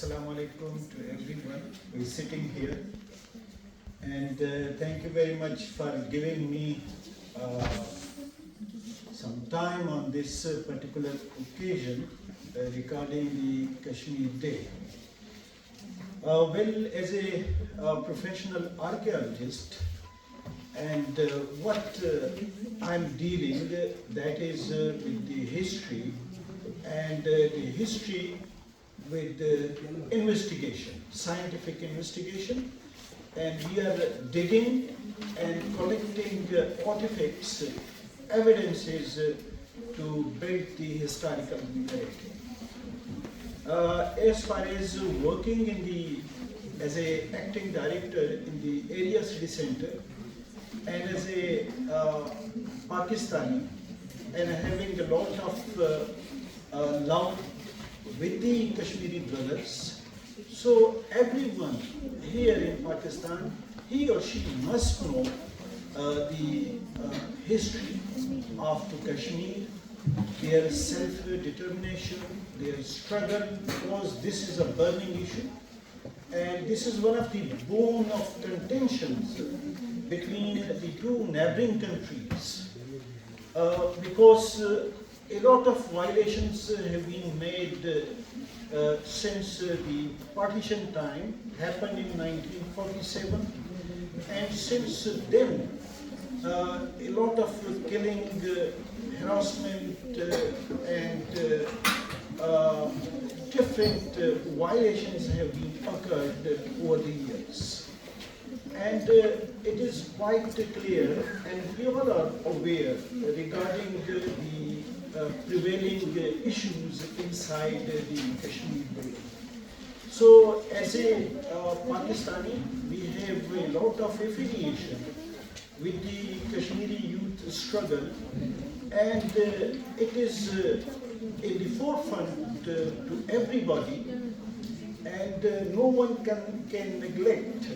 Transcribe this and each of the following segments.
Assalamu alaikum to everyone who is sitting here. And thank you very much for giving me some time on this particular occasion regarding the Kashmir Day. Well, as a professional archaeologist, and what I'm dealing, that is with the history, and the history with investigation, scientific investigation, and we are digging and collecting artifacts, evidences to build the historical narrative. As far as working in the, as a acting director in the Area Study Center, and as a Pakistani, and having a lot of love with the Kashmiri brothers, so everyone here in Pakistan, he or she must know the history of the Kashmir, their self-determination, their struggle, because this is a burning issue, and this is one of the bone of contentions between the two neighboring countries, because a lot of violations have been made since the partition time happened in 1947, and since then a lot of killing, harassment and different violations have been occurred over the years. And it is quite clear, and we all are aware regarding the prevailing issues inside the Kashmir Valley. So as a Pakistani, we have a lot of affiliation with the Kashmiri youth struggle, and it is in the forefront to everybody, and no one can neglect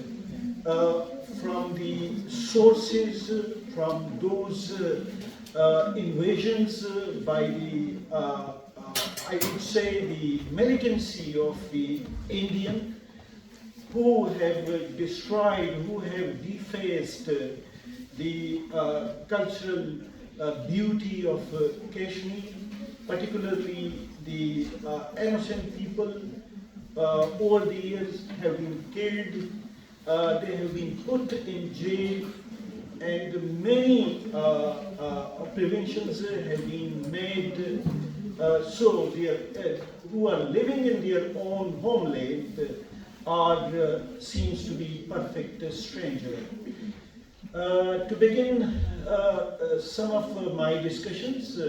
from the sources, from those invasions by the, I would say, the militancy of the Indian, who have destroyed, who have defaced the cultural beauty of Kashmir, particularly the innocent people over the years have been killed, they have been put in jail, and many preventions have been made, so who are living in their own homeland are seems to be perfect stranger. To begin some of my discussions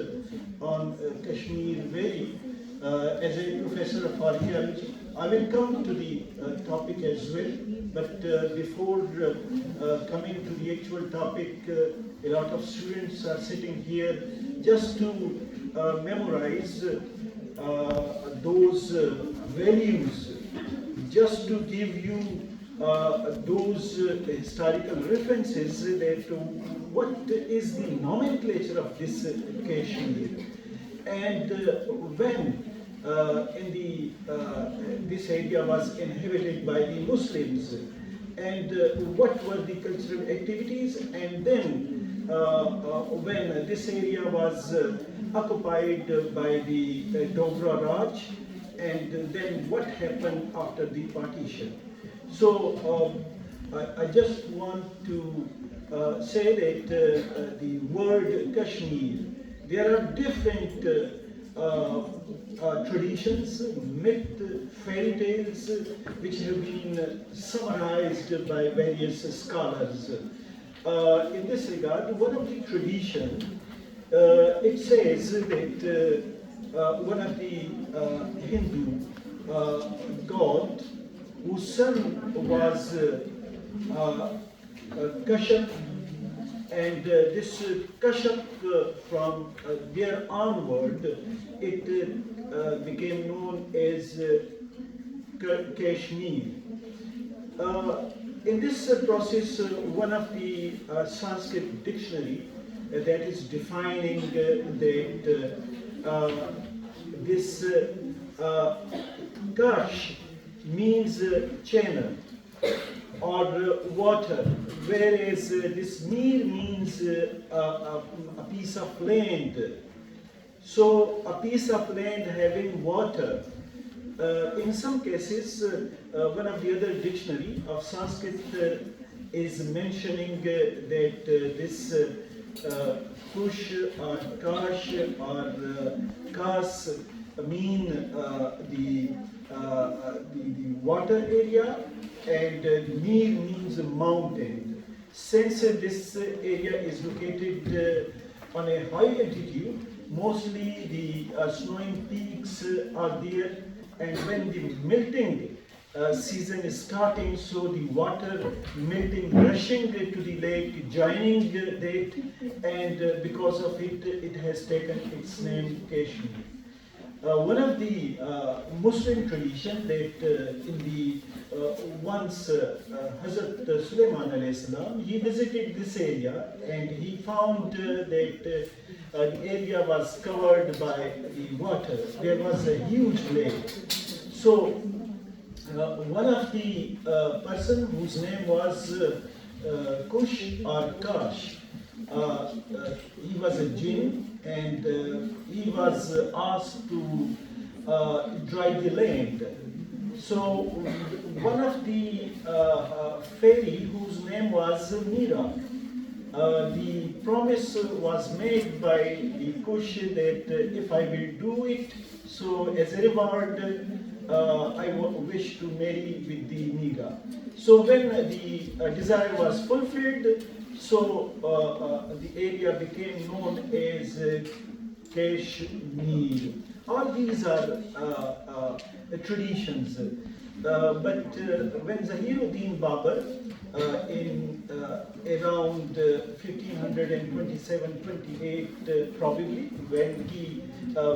on Kashmir Valley, as a professor of archaeology, I will come to the topic as well, but before coming to the actual topic, a lot of students are sitting here just to memorize those values, just to give you those historical references that what is the nomenclature of this Kashmir, and when in the this area was inhabited by the Muslims, and what were the cultural activities, and then when this area was occupied by the Dogra Raj, and then what happened after the partition. So I just want to say that the word Kashmir, there are different traditions, myth, fairy tales, which have been summarized by various scholars. In this regard, one of the traditions, it says that one of the Hindu god, whose son was Kashyap, and this Kashyap, from there onward, it became known as Kashmir. In this process, one of the Sanskrit dictionary that is defining that this Kash means channel or water, whereas this Mir means a piece of land. So a piece of land having water. In some cases, one of the other dictionary of Sanskrit is mentioning that this Kush or Kash or Kas mean the water area, and Mir means mountain. Since this area is located on a high altitude, mostly the snowing peaks are there, and when the melting season is starting, so the water melting, rushing to the lake, joining that, and because of it, it has taken its name Kashmir. One of the Muslim tradition that in the once Hazrat Sulaiman alayhi salam, he visited this area and he found that the area was covered by the water. There was a huge lake. So one of the person whose name was Kush or Kash, he was a jinn, and he was asked to dry the land. So one of the fairy whose name was Mira, the promise was made by the Kush that if I will do it, so as a reward, I wish to marry with the Mira. So when the desire was fulfilled, so the area became known as Kashmir. All these are traditions. But when Zahiruddin Babur in around 1527-28 probably, when he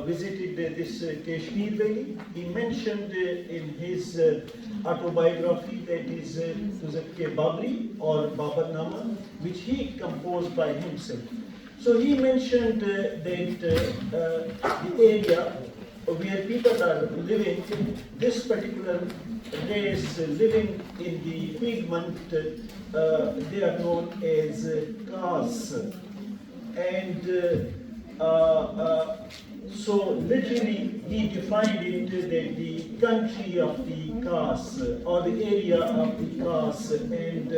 visited this Kashmir Valley, he mentioned in his autobiography, that is Tuzak-e Babri or Babarnama, which he composed by himself. So he mentioned that the area where people are living, this particular race living in the Piedmont, they are known as Kas. And so literally he defined it that the country of the Kas, or the area of the Kas, and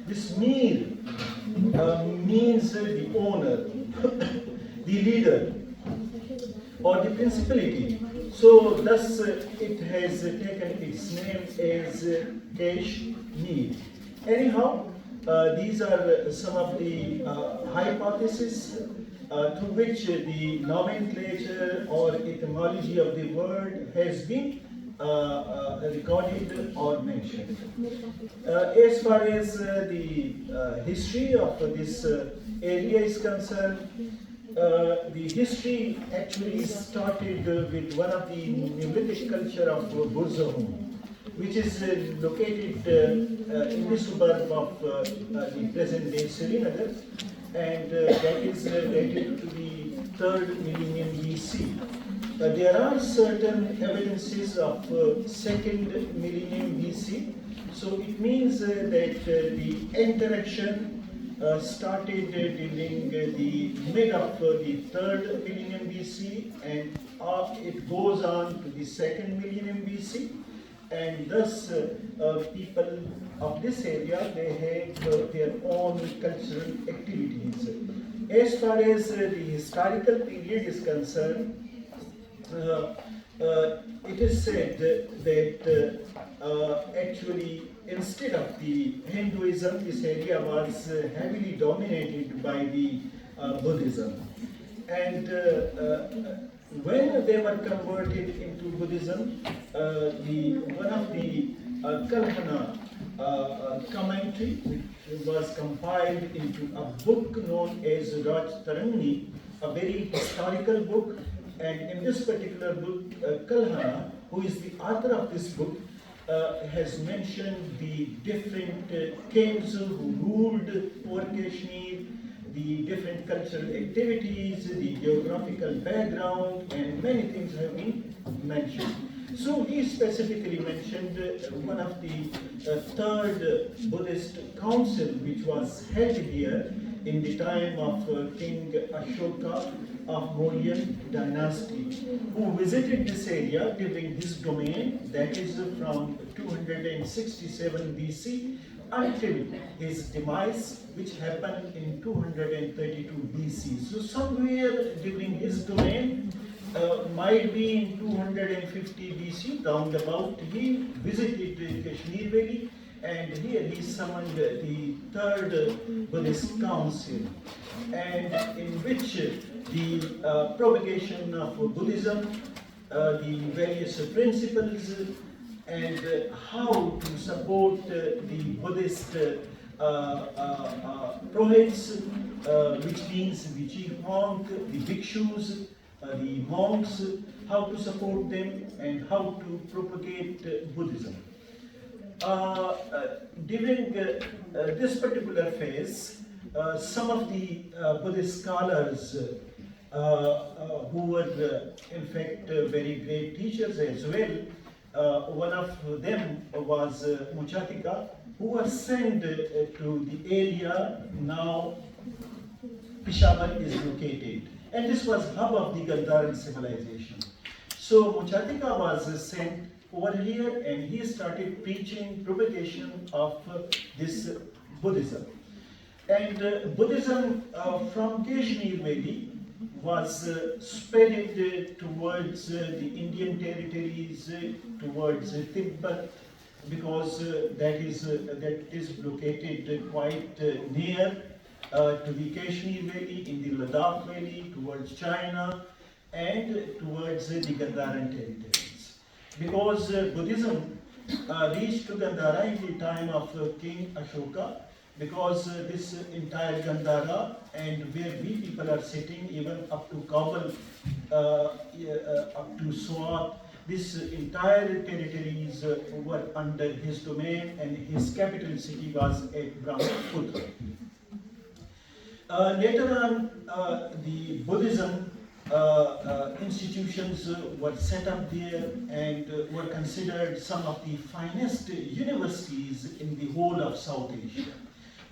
this Mir means the owner, the leader, or the principality. So thus it has taken its name as Kashmir. Anyhow, these are some of the hypotheses through which the nomenclature or etymology of the word has been recorded or mentioned. As far as the history of this area is concerned, the history actually started with one of the Neolithic culture of Burzahum, which is located in the suburb of the present day Srinagar, and that is dated to the 3rd millennium BC. There are certain evidences of 2nd millennium BC, so it means that the interaction started during the mid of the 3rd millennium BC, and it goes on to the 2nd millennium BC, and thus people of this area, they have their own cultural activities. As far as the historical period is concerned, it is said that actually instead of the Hinduism, this area was heavily dominated by the Buddhism. And when they were converted into Buddhism, one of the Kalhana commentary, which was compiled into a book known as Raj Tarangni, a very historical book. And in this particular book, Kalhana, who is the author of this book, has mentioned the different kings who ruled over Kashmir, the different cultural activities, the geographical background, and many things have been mentioned. So he specifically mentioned one of the third Buddhist council which was held here in the time of King Ashoka of Mauryan dynasty, who visited this area during his domain, that is from 267 BC until his demise, which happened in 232 BC. So somewhere during his domain, might be in 250 BC, roundabout, he visited Kashmir Valley, and here he summoned the third Buddhist council, and in which the propagation of Buddhism, the various principles, and how to support the Buddhist prohets, which means the chief monk, the bhikshus, the monks, how to support them and how to propagate Buddhism. During this particular phase, some of the Buddhist scholars who were in fact very great teachers as well, one of them was Muchatika, who was sent to the area now Peshawar is located. And this was hub of the Gandharan civilization. So Muchatika was sent over here, and he started preaching propagation of this Buddhism. And Buddhism from Kashmir Valley was spread towards the Indian territories, towards Tibet, because that is located quite near to the Kashmir Valley, in the Ladakh Valley, towards China, and towards the Gandharan territories. Because Buddhism reached to Gandhara in the time of King Ashoka, because this entire Gandhara and where we people are sitting, even up to Kabul, up to Swat, this entire territories were under his domain, and his capital city was at Brahmaputra. Later on, the Buddhism institutions were set up there and were considered some of the finest universities in the whole of South Asia,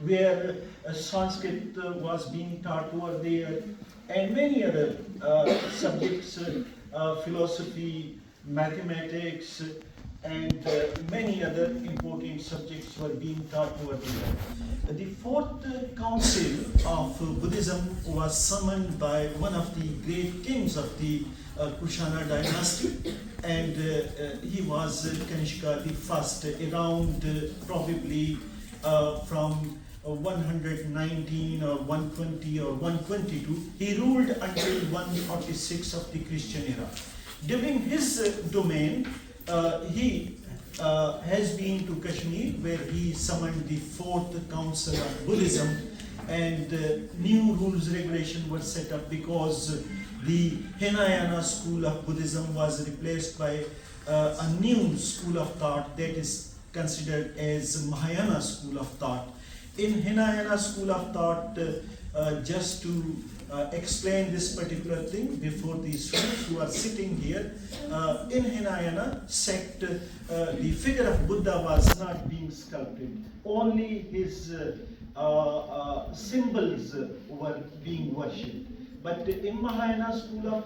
where Sanskrit was being taught over there, and many other subjects, philosophy, mathematics, and many other important subjects were being taught over there. The fourth council of Buddhism was summoned by one of the great kings of the Kushana dynasty, and he was Kanishka I, around probably from 119 or 120 or 122. He ruled until 146 of the Christian era. During his domain, he has been to Kashmir, where he summoned the fourth council of Buddhism, and new rules regulation were set up, because the Hinayana school of Buddhism was replaced by a new school of thought that is considered as Mahayana school of thought. In Hinayana school of thought, just to explain this particular thing before the students who are sitting here, in Hinayana sect, the figure of Buddha was not being sculpted. Only his symbols were being worshipped. But in Mahayana school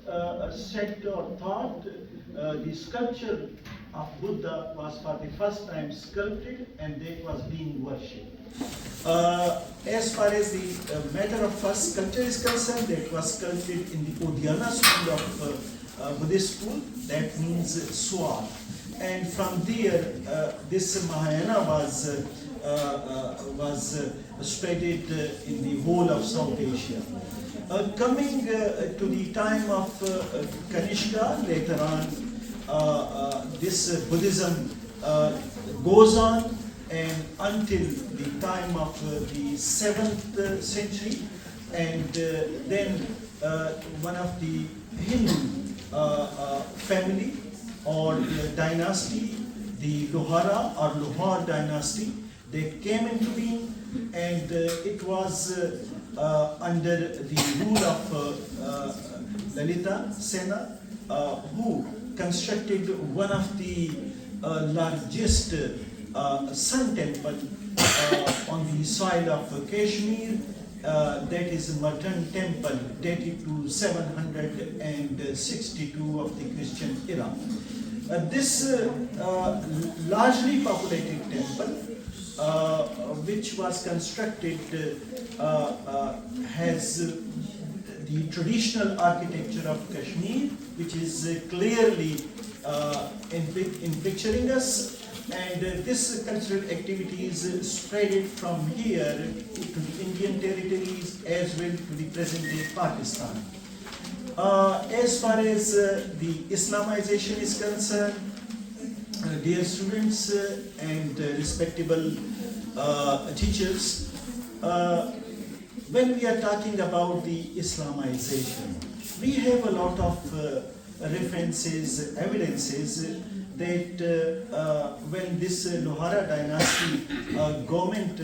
of sect or thought, the sculpture of Buddha was for the first time sculpted, and that was being worshipped. As far as the matter of first sculpture is concerned, that was sculpted in the Odhyana school of Buddhist school, that means sword. And from there, this Mahayana was spreaded in the whole of South Asia. Coming to the time of Kanishka, later on, this Buddhism goes on, and until the time of the 7th century, and then one of the Hindu family or dynasty, the Lohara or Lohar dynasty, they came into being, and it was under the rule of Lalita Sena, who constructed one of the largest sun temple on the soil of Kashmir. That is Matan Temple, dated to 762 of the Christian era. This largely populated temple, which was constructed, has the traditional architecture of Kashmir, which is clearly in picturing us. And this cultural activities spread from here to the Indian territories as well to the present-day Pakistan. As far as the Islamization is concerned, dear students and respectable teachers, when we are talking about the Islamization, we have a lot of references, evidences that when this Lohara dynasty government,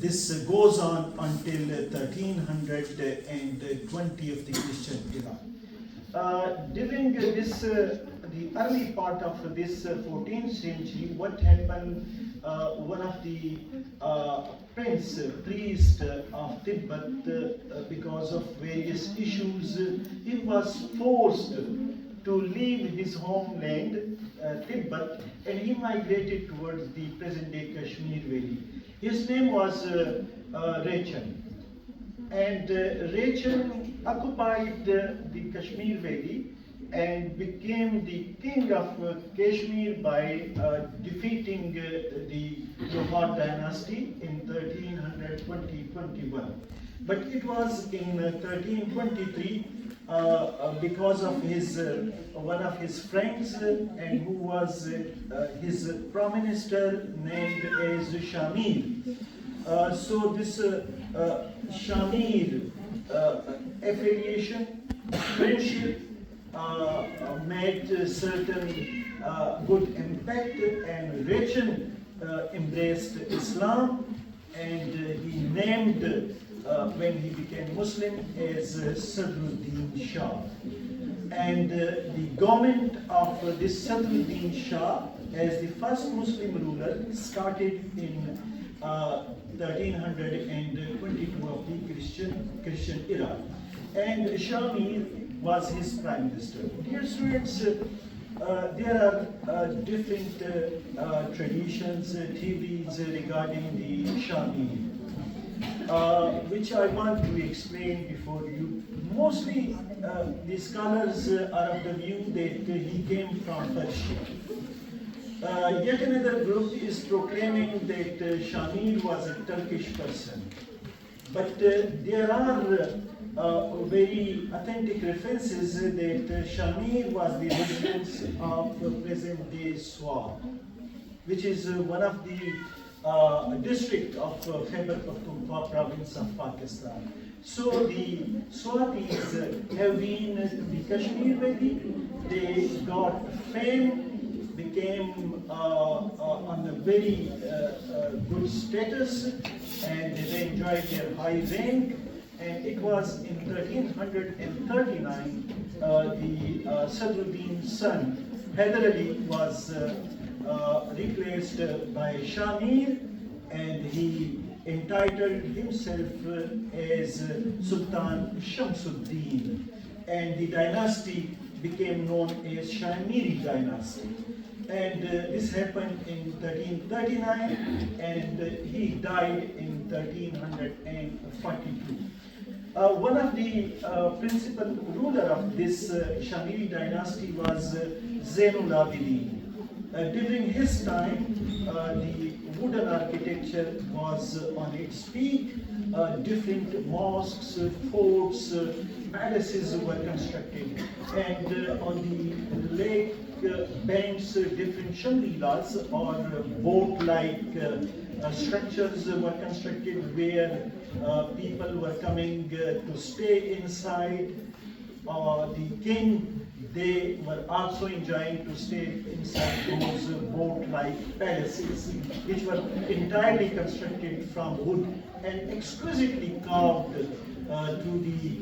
this goes on until 1320 of the Christian era. During this, the early part of this 14th century, what happened, one of the priest of Tibet, because of various issues, he was forced to leave his homeland, Tibet, and he migrated towards the present-day Kashmir Valley. His name was Rechan. And Rechan occupied the Kashmir Valley and became the king of Kashmir by defeating the Lohar dynasty in 1320-21. But it was in 1323 because of his one of his friends and who was his prime minister named as Shamir. So this Shamir affiliation, friendship made certain good impact, and Rechan embraced Islam, and he named when he became Muslim as Sadruddin Shah. And the government of this Sadruddin Shah as the first Muslim ruler started in 1322 of the Christian era. And Shamir was his prime minister. Dear students, there are different traditions, theories regarding the Shamir, which I want to explain before you. Mostly, the scholars are of the view that he came from Persia. Yet another group is proclaiming that Shamir was a Turkish person. But there are very authentic references that Shamir was the residence of present-day Swat, which is one of the district of Khyber Pakhtunkhwa province of Pakistan. So the Swatis have been the Kashmir Valley. They got fame, became on a very good status, and they enjoyed their high rank. And it was in 1339 the Sadruddin's son Hyder Ali was replaced by Shamir, and he entitled himself as Sultan Shamsuddin, and the dynasty became known as Shamiri dynasty. And this happened in 1339, and he died in 1342. One of the principal ruler of this Shamiri dynasty was Zainul Abidin. During his time, the wooden architecture was on its peak. Different mosques, forts, palaces were constructed, and on the lake banks, different shamrilas or boat-like structures were constructed where people were coming to stay inside. The king, they were also enjoying to stay inside those boat-like palaces, which were entirely constructed from wood and exquisitely carved to the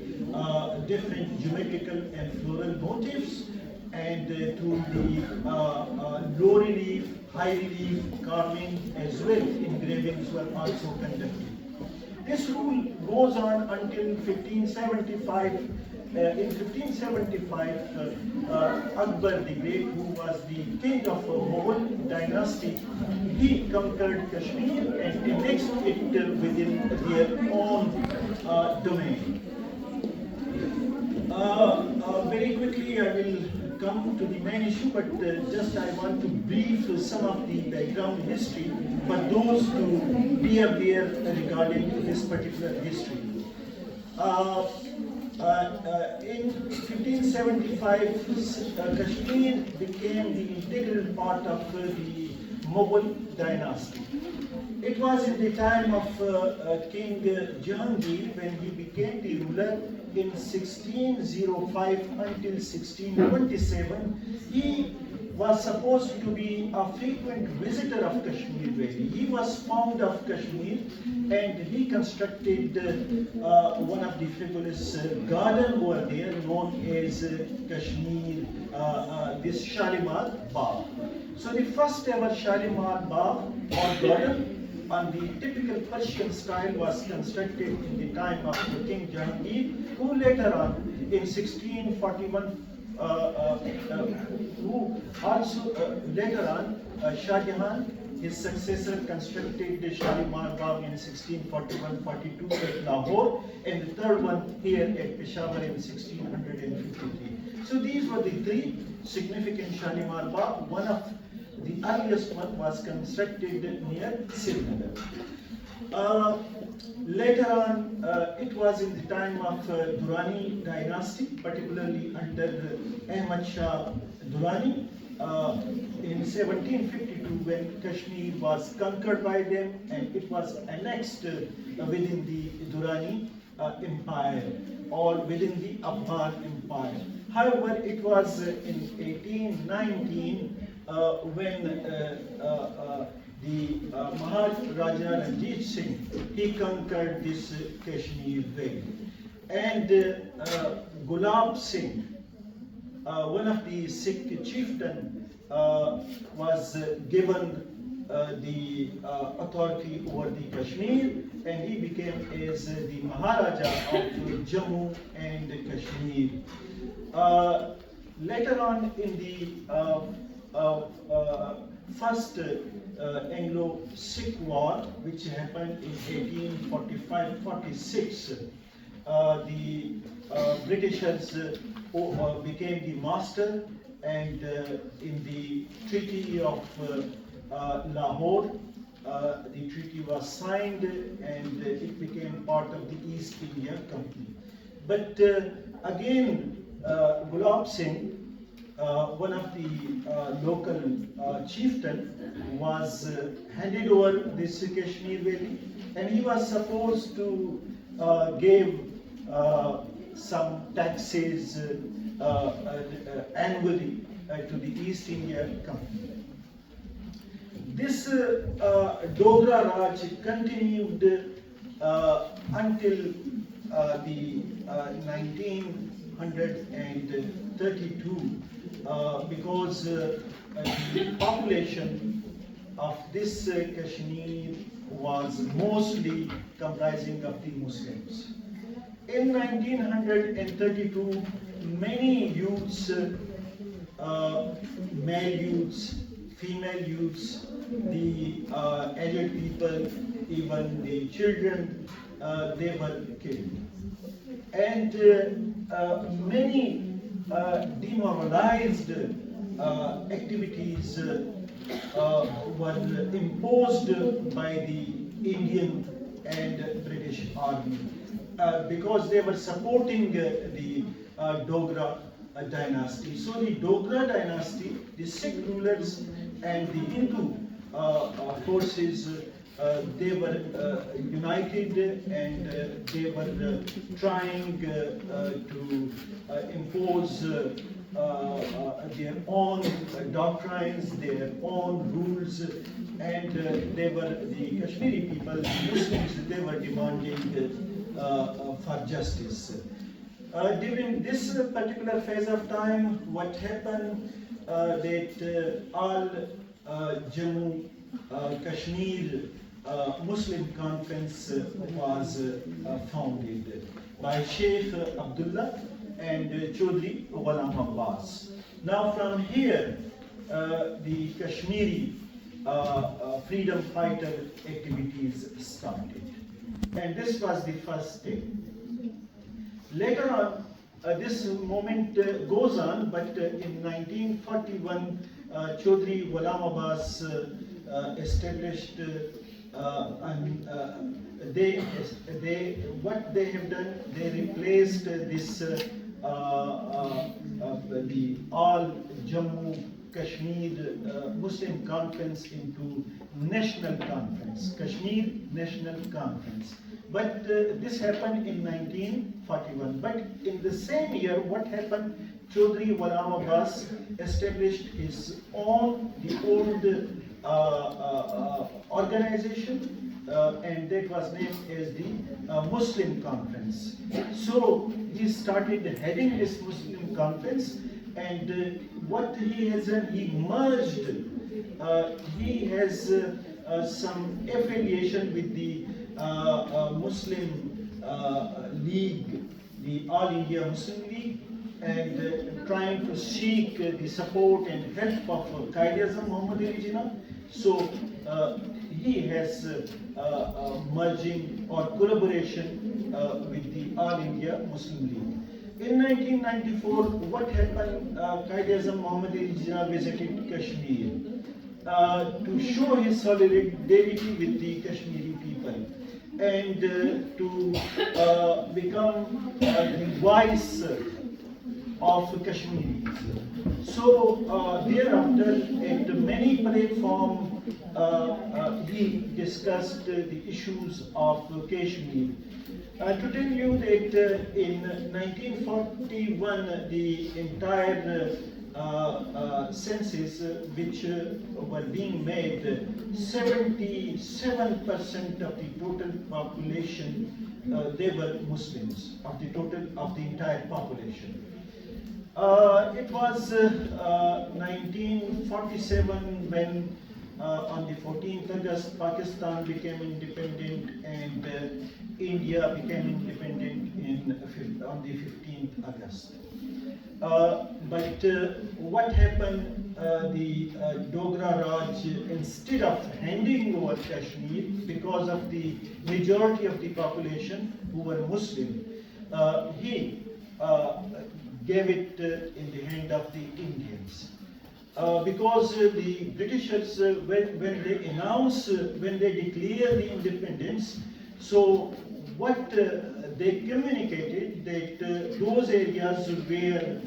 different geometrical and floral motifs. and to the low relief, high relief carving as well, engravings were also conducted. This rule goes on until 1575. In 1575, Akbar the Great, who was the king of the Mughal dynasty, he conquered Kashmir and annexed it within their own domain. Very quickly, I will come to the main issue, but just I want to brief some of the background history for those to be aware regarding this particular history. In 1575, Kashmir became the integral part of the Mughal dynasty. It was in the time of King Jahangir when he became the ruler in 1605 until 1627. He was supposed to be a frequent visitor of Kashmir Valley. He was fond of Kashmir and he constructed one of the fabulous garden over there known as Kashmir, this Shalimar Bagh. So the first ever Shalimar Bagh or garden on the typical Persian style was constructed in the time of King Jahangir, who later on in 1641 who also later on Shah Jahan, his successor, constructed the Shalimar Bagh in 1641-42 at Lahore, and the third one here at Peshawar in 1653. So these were the three significant Shalimar Bagh. One of the earliest one was constructed near Srinagar. Later on, it was in the time of Durrani dynasty, particularly under Ahmad Shah Durrani, in 1752 when Kashmir was conquered by them and it was annexed within the Durrani Empire or within the Afghan Empire. However, it was in 1819 when the Maharaja Ranjit Singh, he conquered this Kashmir Valley. And Gulab Singh, one of the Sikh chieftain, was given the authority over the Kashmir, and he became as the Maharaja of Jammu and Kashmir. Later on in the first Anglo-Sikh War, which happened in 1845-46, the Britishers became the master, and in the Treaty of Lahore, the treaty was signed and it became part of the East India Company. But again, Gulab Singh, one of the local chieftain, was handed over this Kashmir Valley, and he was supposed to give some taxes annually to the East India Company. This Dogra Raj continued until the 1932 because the population of this Kashmir was mostly comprising of the Muslims. In 1932, many youths, male youths, female youths, the aged people, even the children, they were killed. And many demoralized activities were imposed by the Indian and British Army because they were supporting the Dogra dynasty. So the Dogra dynasty, the Sikh rulers and the Hindu forces, they were united and they were trying to impose their own doctrines, their own rules, and they were, the Kashmiri people, the Muslims, they were demanding for justice. During this particular phase of time, what happened that all Jammu Kashmir Muslim Conference was founded by Sheikh Abdullah and Chaudhry Ghulam Abbas. Now from here, the Kashmiri freedom fighter activities started. And this was the first step. Later on, this movement goes on, but in 1941, Chaudhry Ghulam Abbas established what they have done, they replaced this the all Jammu Kashmir Muslim Conference into National Conference, Kashmir National Conference. But this happened in 1941. But in the same year, what happened? Chaudhry Ghulam Abbas established his own, the old organization, and that was named as the Muslim Conference. So he started heading this Muslim Conference, and what he has done, he merged, he has some affiliation with the Muslim League, the All India Muslim League, and trying to seek the support and help of Quaid-e-Azam Muhammad Ali Jinnah. So he has merging or collaboration with the All India Muslim League. In 1994, what happened? Quaid-e-Azam Muhammad Ali Jinnah visited Kashmir to show his solidarity with the Kashmiri people and to become the voice of Kashmiris. So thereafter, at many platforms, he discussed the issues of Kashmir. To tell you that in 1941, the entire census which were being made, 77% of the total population, they were Muslims, of the entire population. It was 1947 when on the 14th August, Pakistan became independent and India became independent on the 15th August. But what happened, the Dogra Raj, instead of handing over Kashmir, because of the majority of the population who were Muslim, he gave it in the hand of the Indians. Because the Britishers, when they announce, when they declare the independence, so what they communicated that those areas where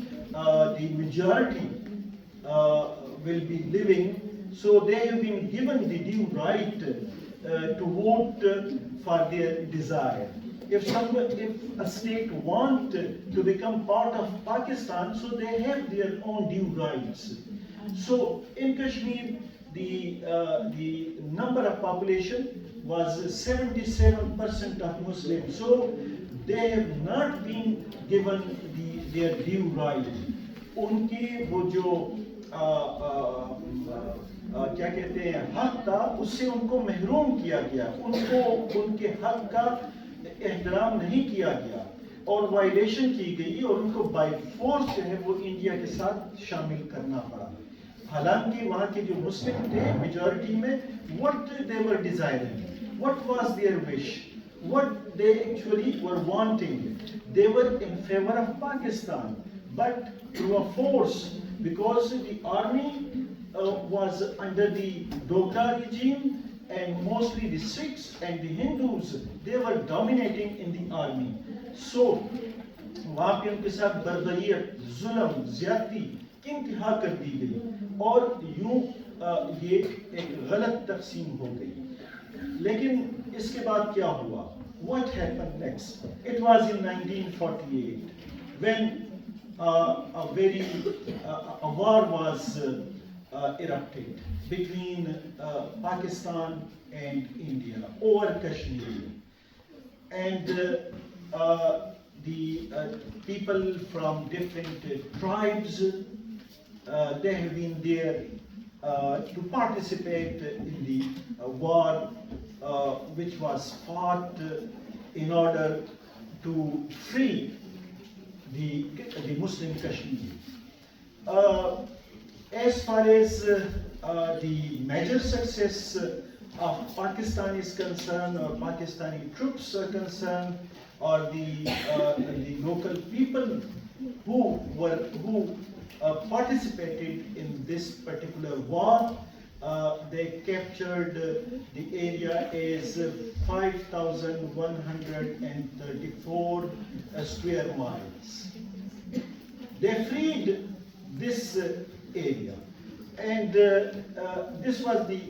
the majority will be living, so they have been given the due right to vote for their desire. If a state wants to become part of Pakistan, so they have their own due rights. So in Kashmir, the number of population was 77% of Muslims. So they have not been given their due right. उनकी वो जो क्या कहते हैं हक था, उससे उनको महरूम किया गया, उनको उनके हक का एहतराम नहीं किया गया और वायलेशन की गई और उनको बाय फोर्स जो है वो इंडिया के साथ शामिल करना पड़ा। हालांकि वहाँ के जो मुस्लिम थे मेजॉरिटी में, what they were desiring, what was their wish, what they actually were wanting, they were in favor of Pakistan, but through a force, because the army was under the Dogra regime, and mostly the Sikhs and the Hindus, they were dominating in the army. So वहाँ पे उनके साथ बर्बरियत, जुल्म, ज़्यादती इंतहा कर दी गई और यूं ये एक गलत तकसीम हो गई। लेकिन इसके बाद क्या हुआ? What happened next? It was in 1948 when a war was erupted between Pakistan and India over Kashmir, and the people from different tribes, they have been there to participate in the war which was fought in order to free the Muslim Kashmir. As far as the major success of Pakistan is concerned, or Pakistani troops are concerned, or the local people who participated in this particular war, they captured the area as 5,134 square miles. They freed this area, and this was the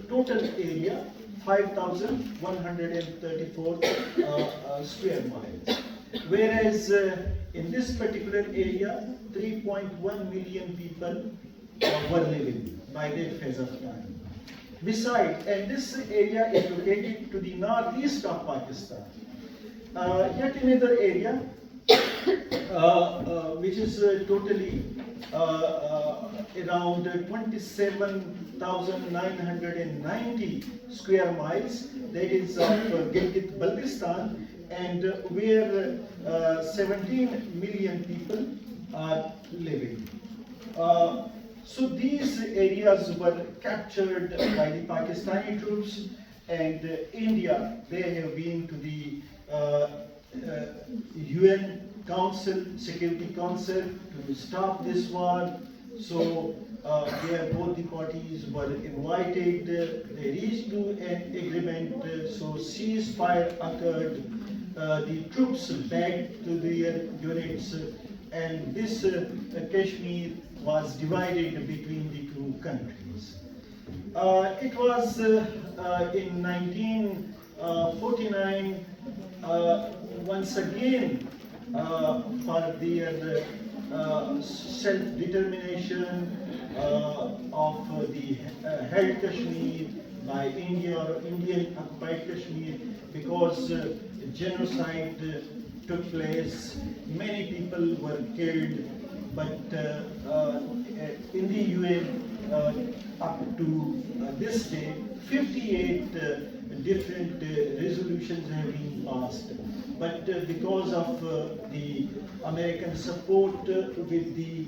total area, 5,134 square miles. Whereas in this particular area, 3.1 million people were living by that phase of time. Besides, and this area is located to the northeast of Pakistan. Yet another area which is totally around 27,990 square miles, that is of Gilgit-Baltistan, and where 17 million people are living. So these areas were captured by the Pakistani troops, and India, they have been to the UN Council, Security Council, to stop this war. So there both the parties were invited, they reached to an agreement, so ceasefire occurred, the troops back to their units, and this Kashmir was divided between the two countries. It was in 1949, once again, for their self-determination of the held Kashmir by India, or Indian occupied Kashmir, because genocide took place, many people were killed, but in the UN up to this day, 58 different resolutions have been passed. But because of the American support with the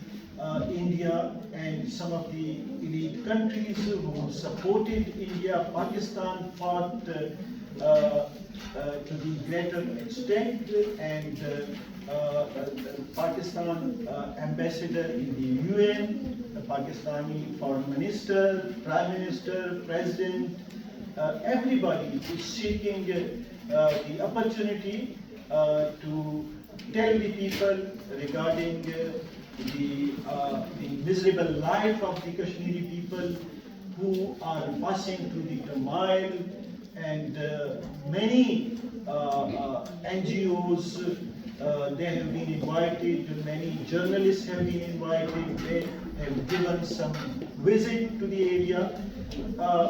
India and some of the elite countries who supported India, Pakistan fought to the greater extent, and Pakistan ambassador in the UN, the Pakistani foreign minister, prime minister, president, everybody is seeking the opportunity to tell the people regarding the miserable life of the Kashmiri people who are passing through the turmoil, and many NGOs, they have been invited, many journalists have been invited, they have given some visit to the area.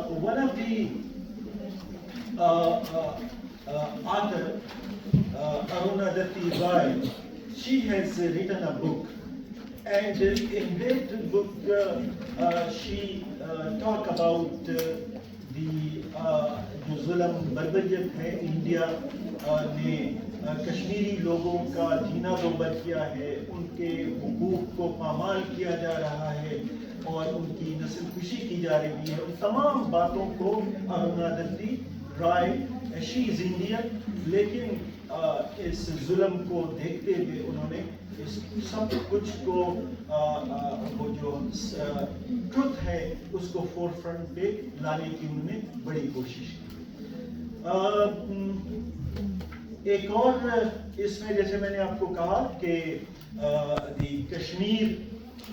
One of the author, Aruna Datti Roy, she has written a book, and in that book she talk about the जो जुल्म बर्बरियत है India ने कश्मीरी लोगों का जीना दोबर किया है, उनके हुकूक को पामाल किया जा रहा है और उनकी नस्ल खुशी की जा रही है, उन तमाम बातों को Aruna दत्ती Roy, she is Indian, लेकिन इस जुल्म को देखते हुए उन्होंने इस सब कुछ को वो जो ट्रुथ है उसको फोरफ्रंट पे लाने की उन्होंने बड़ी कोशिश की। एक और इसमें जैसे मैंने आपको कहा कि the Kashmir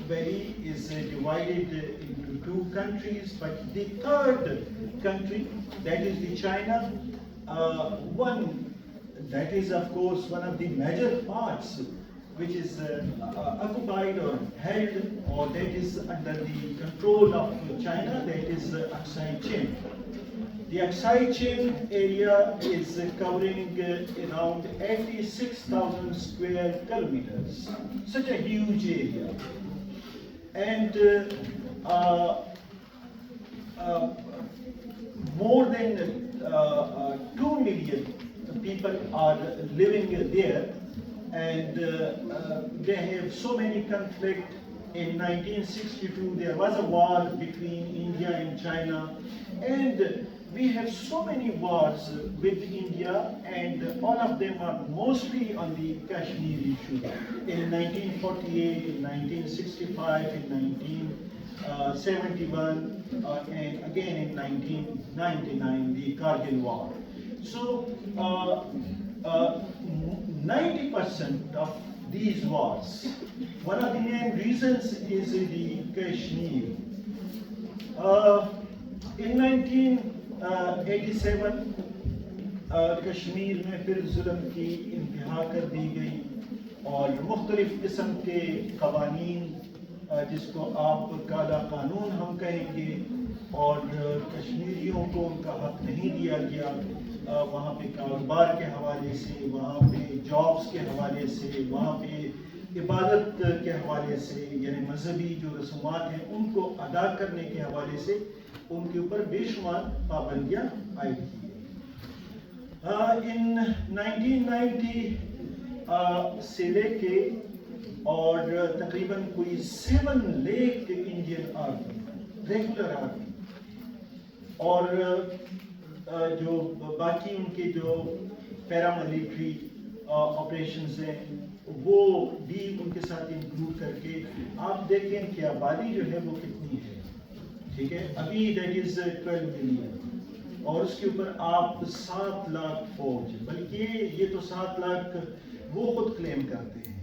Valley is divided into two countries, but the third country, that is the China, one that is of course one of the major parts which is occupied or held, or that is under the control of China, that is Aksai Chin. The Aksai chain area is covering around 86,000 square kilometers, such a huge area. And more than 2 million people are living there, and they have so many conflicts. In 1962, there was a war between India and China, and we have so many wars with India, and all of them are mostly on the Kashmir issue. In 1948, in 1965, in 1971, and again in 1999, the Kargil war. So 90% of these wars, one of the main reasons is the Kashmir. In 1987 Kashmir میں پھر ظلم کی انتہا کر دی گئی اور مختلف قسم کے قوانین جس کو آپ کالا قانون ہم کہیں گے اور کشمیریوں کو ان کا حق نہیں دیا گیا وہاں پہ کاروبار کے حوالے سے وہاں پہ جابس کے حوالے سے وہاں پہ عبادت کے حوالے سے یعنی مذہبی جو رسومات ہیں ان کو ادا کرنے کے حوالے سے ان کے اوپر بے شمار پابندیاں عائد کی گئی. In 1990 سے لے کے اور تقریباً کوئی 7 lakh Indian army regular army اور جو باقی ان کے جو پیراملیٹری آپریشنز ہیں وہ بھی ان کے ساتھ انکلوڈ کر کے آپ دیکھیں کہ آبادی جو ہے وہ کتنی ہے. ٹھیک ہے, ابھی دیٹ از 12 ملین اور اس کے اوپر آپ 7 لاکھ فوج, بلکہ یہ تو 7 لاکھ وہ خود کلیم کرتے ہیں.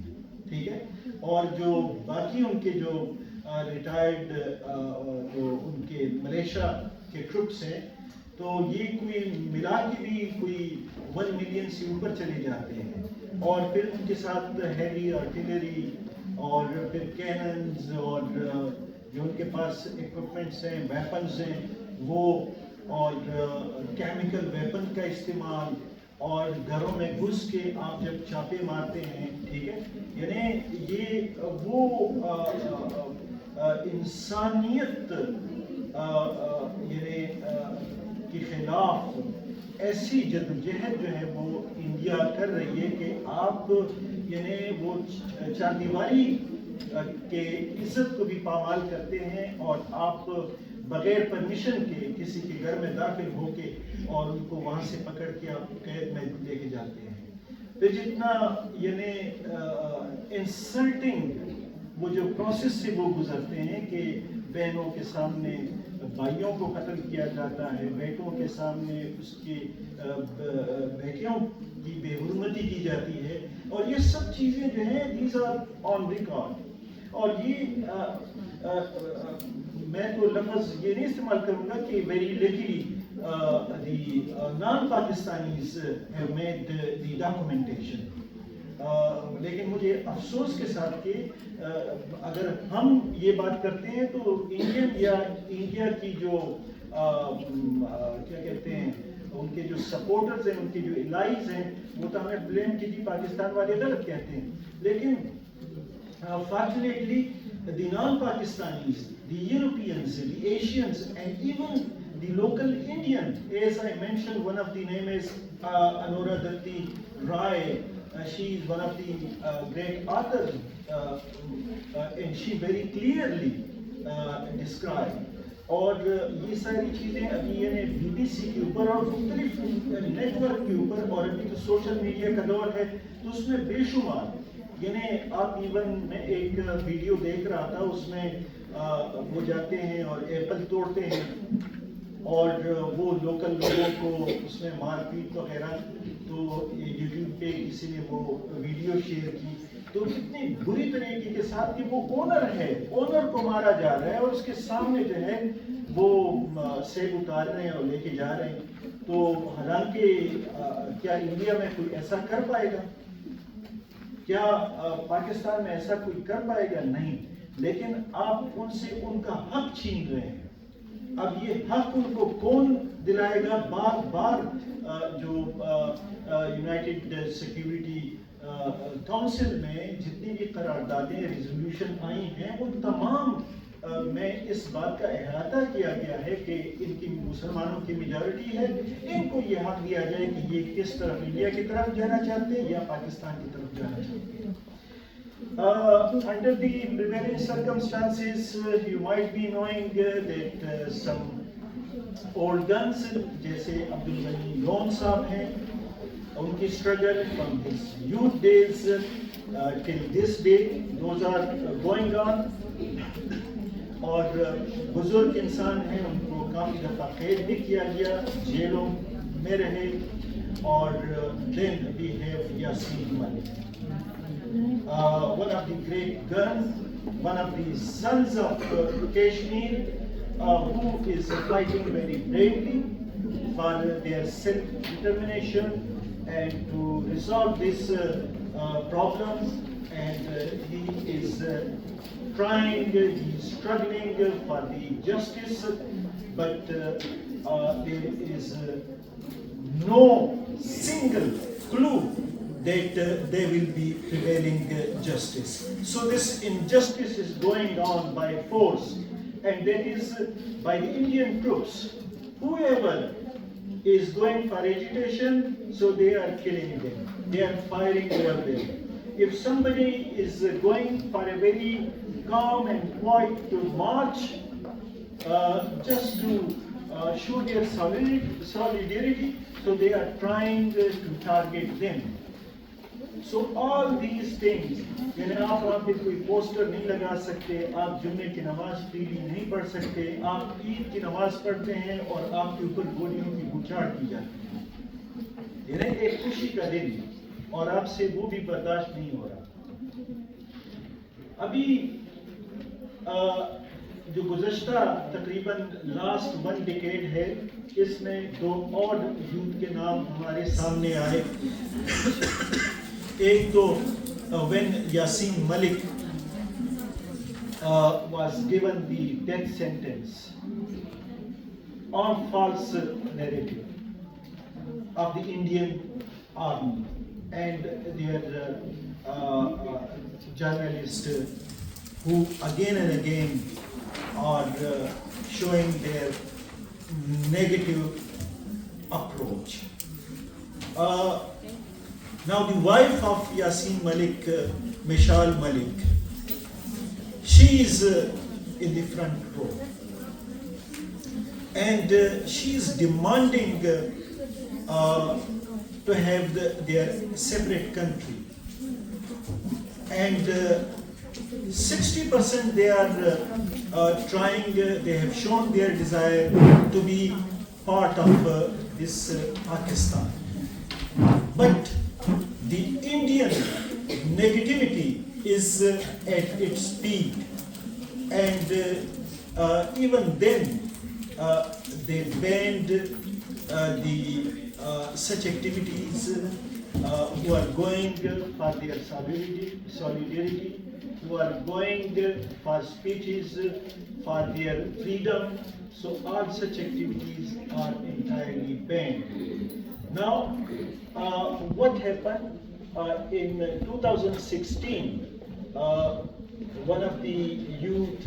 ٹھیک ہے, اور جو باقی ان کے جو ریٹائرڈ جو ان کے ملیشیا کے ٹروپس ہیں تو یہ کوئی ملا کے بھی کوئی 1 ملین سے اوپر چلے جاتے ہیں. اور پھر ان کے ساتھ ہیوی آرٹلری اور پھر کیننز اور جو ان کے پاس اکوپمنٹس ہیں ویپنز ہیں وہ اور کیمیکل ویپن کا استعمال اور گھروں میں گھس کے آپ جب چھاپے مارتے ہیں. ٹھیک ہے, یعنی یہ وہ انسانیت یعنی کے خلاف ایسی جدوجہد جو ہے وہ انڈیا کر رہی ہے کہ آپ یعنی وہ چار دیواری کے عزت کو بھی پامال کرتے ہیں اور آپ بغیر پرمیشن کے کسی کے گھر میں داخل ہو کے اور ان کو وہاں سے پکڑ کے آپ قید میں لے کے جاتے ہیں. پھر جتنا یعنی انسلٹنگ وہ جو پروسیس سے وہ گزرتے ہیں کہ بہنوں کے سامنے بھائیوں کو قتل کیا جاتا ہے, بیٹوں کے سامنے اس کی بیٹیوں کی بے حرمتی کی جاتی ہے, اور یہ سب چیزیں جو ہیں دیز آر آن ریکارڈ. اور یہ میں تو لفظ یہ نہیں استعمال کروں گا کہ very likely the naan Pakistanis have made the documentation, لیکن مجھے افسوس کے ساتھ کہ اگر ہم یہ بات کرتے ہیں تو انڈین یا انڈیا کی جو کیا کہتے ہیں ان کے جو سپورٹرز ہیں ان کے جو الائز ہیں وہ تو ہمیں بلیم کیجیے پاکستان والے غلط کہتے ہیں, لیکن fortunately the non-Pakistanis, the Europeans, the Asians and even the local Indian, as I mentioned, one of the name is Anura Datti Rai. She is one of the great authors and she very clearly described. اور یہ ساری چیزیں ابھی یعنی BBC کے اوپر اور مختلف نیٹ ورک کے اوپر اور ابھی تو سوشل میڈیا کا دور ہے تو اس میں بے شمار یعنی آپ ایون میں ایک ویڈیو دیکھ رہا تھا اس میں وہ جاتے ہیں اور ایپل توڑتے ہیں اور وہ لوکل لوگوں کو اس میں مار پیٹ وغیرہ, تو یوٹیوب پہ کسی نے وہ ویڈیو شیئر کی تو کتنی بری طریقے کے ساتھ کہ وہ اونر ہے, اونر کو مارا جا رہا ہے اور اس کے سامنے جو ہے وہ سیب اتار رہے ہیں اور لے کے جا رہے ہیں. تو حالانکہ کیا انڈیا میں کوئی ایسا کر پائے گا؟ کیا پاکستان میں ایسا کوئی کر پائے گا؟ نہیں. لیکن آپ ان سے ان کا حق چھین رہے ہیں. अब ये हक उनको कौन दिलाएगा? बार बार जो यूनाइटेड सिक्योरिटी काउंसिल में जितनी भी करारदादें रिजोल्यूशन आई हैं, उन तमाम में इस बात का अहाता किया गया है कि इनकी मुसलमानों की मेजॉरिटी है, इनको ये हक दिया जाए कि ये किस तरफ, इंडिया की तरफ जाना चाहते हैं या पाकिस्तान की तरफ जाना चाहते हैं। Under the prevailing circumstances, you might be knowing that some old guns, जैसे अब्दुल गनी लोन साहब हैं, उनकी struggle from his youth days till this day, those are going on. और बुजुर्ग इंसान हैं, उनको काफ़ी दफ़ा कैद भी किया गया, जेलों में रहे। और then we have Yasin Malik, one of the great guns, one of the sons of Kashmir, who is fighting very bravely for their self-determination and to resolve this problem. And he is trying, he is struggling for the justice, but there is no single clue that there will be prevailing justice. So this injustice is going on by force, and that is by the Indian troops. Whoever is going for agitation, so they are killing them, they are firing over them. If somebody is going for a very calm and quiet march, just to show their solidarity, so they are trying to target them. So all these things, यानी आप वहाँ पे कोई poster नहीं लगा सकते, आप जुम्मे की नमाज फ्रीली नहीं पढ़ सकते, आप ईद की नमाज पढ़ते हैं और आपके ऊपर गोलियों की बौछार की जाती है, यानी एक खुशी का दिन, और आपसे वो भी बर्दाश्त नहीं हो रहा। अभी जो गुज़श्ता तकरीबन लास्ट 1 डिकेड है, इसमें 2 और यूथ के नाम हमारे सामने आए। एक तो when Yasin Malik was given the death sentence on false narrative of the Indian Army and their journalists who again and again are showing their negative approach. Now the wife of Yasin Malik, Mishal Malik, she is in the front row, and she is demanding to have their separate country, and 60% they are trying, they have shown their desire to be part of this Pakistan. But the Indian negativity is at its peak, and even then they banned such activities who are going for their solidarity, who are going for speeches for their freedom. So all such activities are entirely banned. Now, what happened in 2016? One of the youth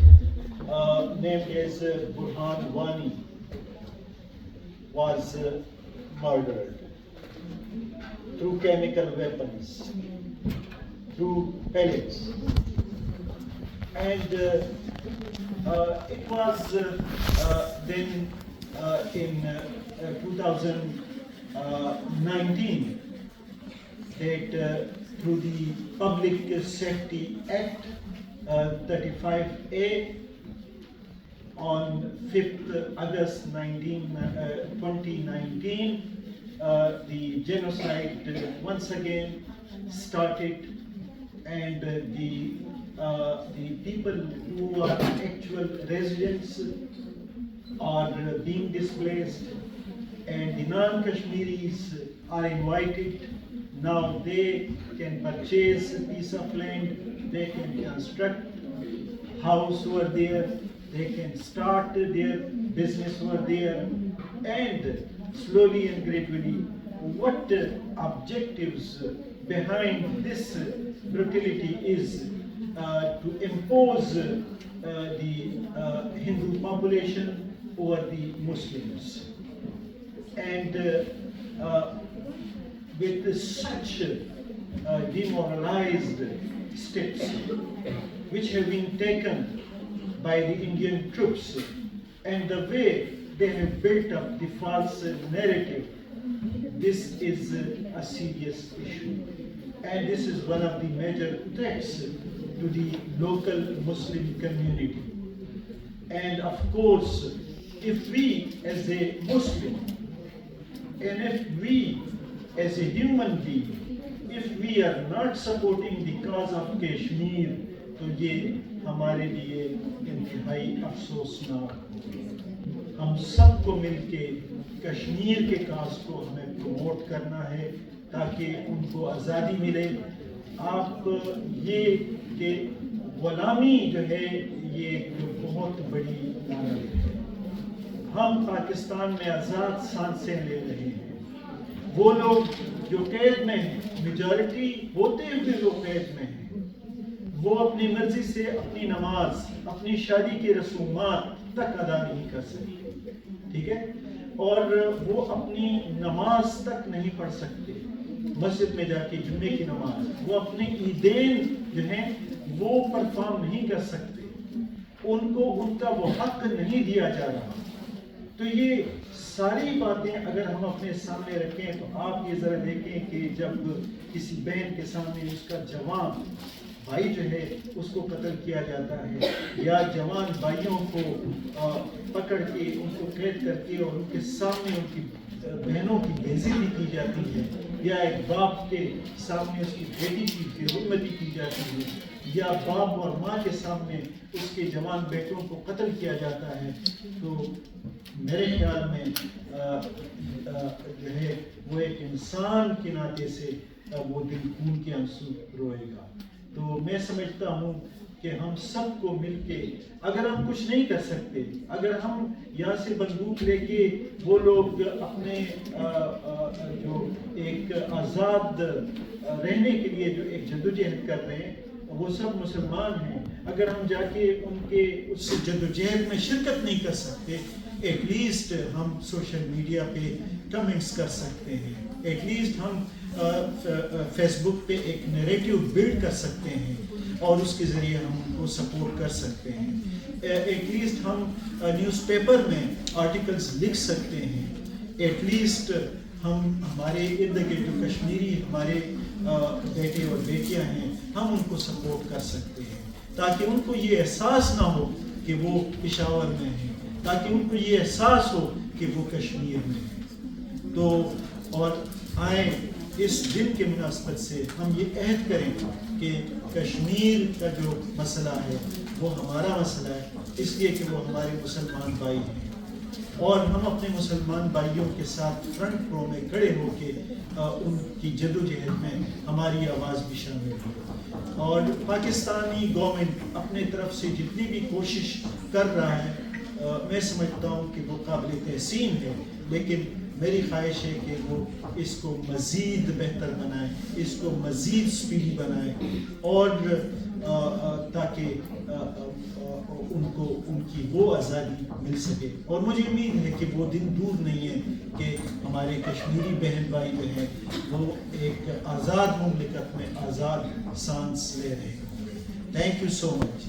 named as Burhan Wani was murdered through chemical weapons, through pellets, and it was then in 2019 that through the Public Safety Act 35A on 5th August 2019, the genocide once again started, and the people who are actual residents are being displaced, and the non-Kashmiris are invited. Now they can purchase a piece of land, they can construct house over there, they can start their business over there, and slowly and gradually what objectives behind this brutality is to impose the Hindu population over the Muslims. And with such demoralized steps which have been taken by the Indian troops, and the way they have built up the false narrative, this is a serious issue. And this is one of the major threats to the local Muslim community. And of course, if we as a Muslim, and if we as a human being, if we are not supporting the cause of Kashmir, تو یہ ہمارے لیے انتہائی افسوسناک ہوگا. ہم سب کو مل کے کشمیر کے کاز کو ہمیں پروموٹ کرنا ہے تاکہ ان کو آزادی ملے. آپ یہ کہ غلامی جو ہے یہ ایک بہت بڑی لعنت ہے. ہم پاکستان میں آزاد سانسیں لے رہے ہیں. وہ لوگ جو قید میں ہیں, میجورٹی ہوتے ہوئے جو قید میں ہیں, وہ اپنی مرضی سے اپنی نماز, اپنی شادی کی رسومات تک ادا نہیں کر سکتے, ٹھیک ہے, اور وہ اپنی نماز تک نہیں پڑھ سکتے مسجد میں جا کے جمعے کی نماز. وہ اپنے عیدین جو ہیں وہ پرفارم نہیں کر سکتے, ان کو ان کا وہ حق نہیں دیا جا رہا. تو یہ ساری باتیں اگر ہم اپنے سامنے رکھیں تو آپ یہ ذرا دیکھیں کہ جب کسی بہن کے سامنے اس کا جوان بھائی جو ہے اس کو قتل کیا جاتا ہے, یا جوان بھائیوں کو پکڑ کے ان کو قید کر کے اور ان کے سامنے ان کی بہنوں کی بےعزتی کی جاتی ہے, یا ایک باپ کے سامنے اس کی بیٹی کی بے حرمتی کی جاتی ہے, یا باپ اور ماں کے سامنے اس کے جوان بیٹوں کو قتل کیا جاتا ہے, تو میرے خیال میں جو ہے وہ ایک انسان کے ناطے سے وہ دل خون کے آنسو روئے گا. تو میں سمجھتا ہوں کہ ہم سب کو مل کے, اگر ہم کچھ نہیں کر سکتے, اگر ہم یہاں سے بندوق لے کے وہ لوگ اپنے جو ایک آزاد رہنے کے لیے جو ایک جدوجہد کر رہے ہیں وہ سب مسلمان ہیں, اگر ہم جا کے ان کے اس جدوجہد میں شرکت نہیں کر سکتے, ایٹ لیسٹ ہم سوشل میڈیا پہ کمنٹس کر سکتے ہیں, ایٹ لیسٹ ہم فیس بک پہ ایک نیریٹو بلڈ کر سکتے ہیں اور اس کے ذریعے ہم ان کو سپورٹ کر سکتے ہیں, ایٹ لیسٹ ہم نیوز پیپر میں آرٹیکلز لکھ سکتے ہیں, ایٹ لیسٹ ہم ہمارے ارد گرد جو کشمیری ہمارے بیٹے اور بیٹیاں ہیں ہم ان کو سپورٹ کر سکتے ہیں, تاکہ ان کو یہ احساس نہ ہو کہ وہ پشاور میں ہیں, تاکہ ان کو یہ احساس ہو کہ وہ کشمیر میں ہیں. تو اور آئیں اس دن کے مناسبت سے ہم یہ عہد کریں کہ کشمیر کا جو مسئلہ ہے وہ ہمارا مسئلہ ہے, اس لیے کہ وہ ہمارے مسلمان بھائی ہیں, اور ہم اپنے مسلمان بھائیوں کے ساتھ فرنٹ رو میں کھڑے ہو کے ان کی جدوجہد میں ہماری آواز بھی شامل ہو. اور پاکستانی گورنمنٹ اپنے طرف سے جتنی بھی کوشش کر رہا ہے میں سمجھتا ہوں کہ وہ قابل تحسین ہے, لیکن میری خواہش ہے کہ وہ اس کو مزید بہتر بنائیں, اس کو مزید اسپیڈی بنائیں, اور تاکہ ان کی وہ آزادی مل سکے. اور مجھے امید ہے کہ وہ دن دور نہیں ہے کہ ہمارے کشمیری بہن بھائی جو ہیں وہ ایک آزاد مملکت میں آزاد سانس لے رہے ہیں. Thank you so much.